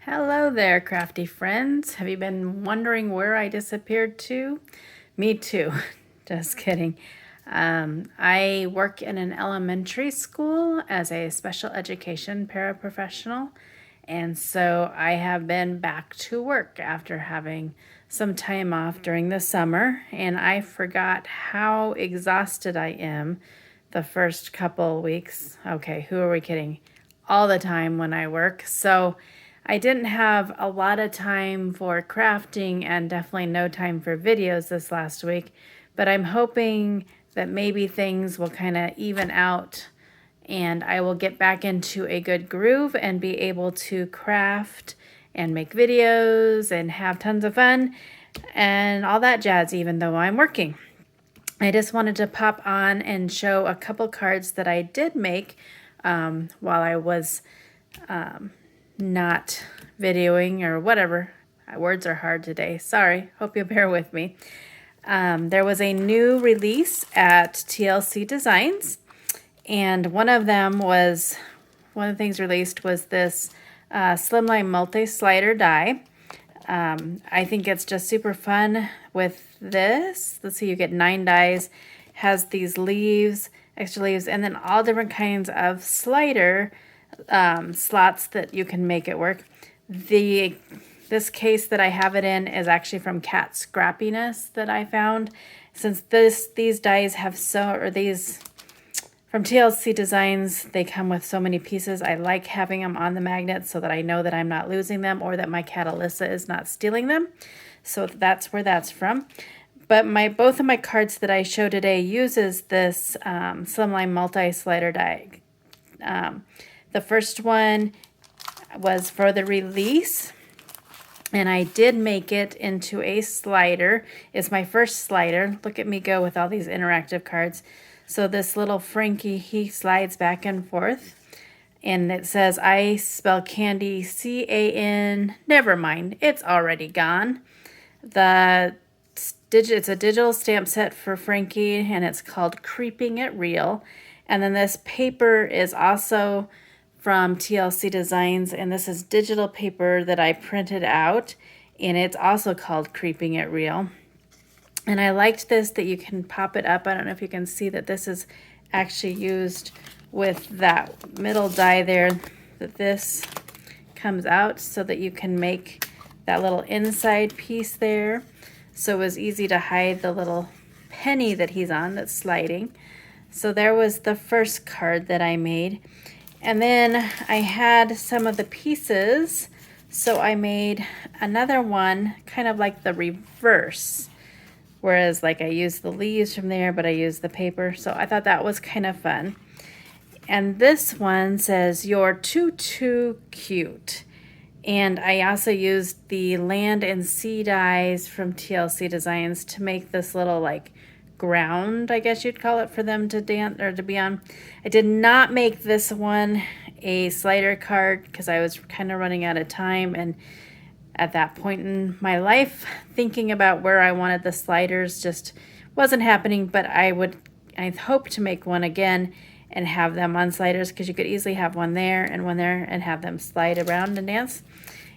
Hello there, crafty friends. Have you been wondering where I disappeared to? Me too. Just kidding. I work in an elementary school as a special education paraprofessional, and so I have been back to work after having some time off during the summer, and I forgot how exhausted I am the first couple weeks. Okay, who are we kidding? All the time when I work. So I didn't have a lot of time for crafting and definitely no time for videos this last week, but I'm hoping that maybe things will kind of even out and I will get back into a good groove and be able to craft and make videos and have tons of fun and all that jazz even though I'm working. I just wanted to pop on and show a couple cards that I did make while I was not videoing or whatever. Words are hard today. Sorry. Hope you'll bear with me. There was a new release at TLC Designs, and one of the things released was this Slimline multi-slider die. I think it's just super fun with this. Let's see, you get 9 dies, has these leaves, extra leaves, and then all different kinds of slider slots that you can make it work. This case that I have it in is actually from Cat Scrappiness that I found. Since these dies have these from TLC Designs, they come with so many pieces. I like having them on the magnet so that I know that I'm not losing them or that my cat Alyssa is not stealing them. So that's where that's from. But both of my cards that I show today uses this Slimline multi-slider die. The first one was for the release, and I did make it into a slider. It's my first slider. Look at me go with all these interactive cards. So this little Frankie, he slides back and forth, and it says, I spell candy C-A-N. Never mind, it's already gone. It's a digital stamp set for Frankie, and it's called Creeping It Real. And then this paper is also from TLC Designs, and this is digital paper that I printed out, and it's also called Creeping It Real. And I liked this that you can pop it up. I don't know if you can see that this is actually used with that middle die there, that this comes out so that you can make that little inside piece there. So it was easy to hide the little penny that he's on that's sliding. So there was the first card that I made. And then I had some of the pieces, so I made another one kind of like the reverse, whereas like I used the leaves from there, but I used the paper, so I thought that was kind of fun. And this one says, "You're too cute." And I also used the land and sea dies from TLC Designs to make this little like ground, I guess you'd call it, for them to dance or to be on. I did not make this one a slider card because I was kind of running out of time, and at that point in my life, thinking about where I wanted the sliders just wasn't happening. But I hope to make one again and have them on sliders, because you could easily have one there and have them slide around and dance.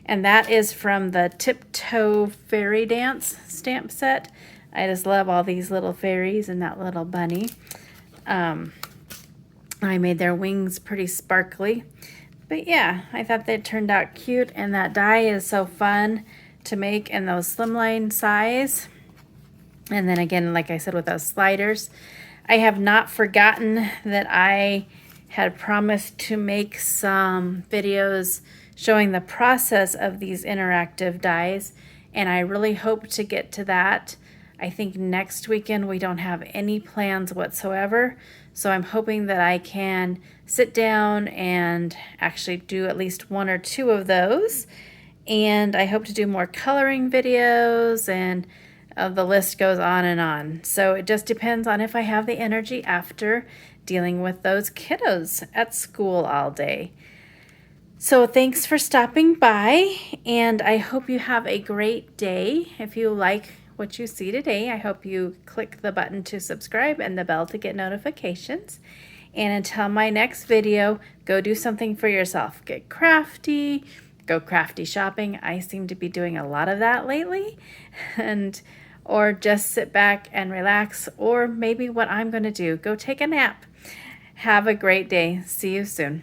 And that is from the Tiptoe Fairy Dance stamp set. I just love all these little fairies and that little bunny. I made their wings pretty sparkly. But yeah, I thought they turned out cute, and that die is so fun to make in those slimline size. And then again, like I said, with those sliders. I have not forgotten that I had promised to make some videos showing the process of these interactive dies, and I really hope to get to that. I think next weekend we don't have any plans whatsoever, so I'm hoping that I can sit down and actually do at least 1 or 2 of those. And I hope to do more coloring videos, and the list goes on and on. So it just depends on if I have the energy after dealing with those kiddos at school all day. So thanks for stopping by, and I hope you have a great day. If you like what you see today, I hope you click the button to subscribe and the bell to get notifications. And until my next video, go do something for yourself. Get crafty, go crafty shopping. I seem to be doing a lot of that lately. Or just sit back and relax, or maybe what I'm going to do, go take a nap. Have a great day. See you soon.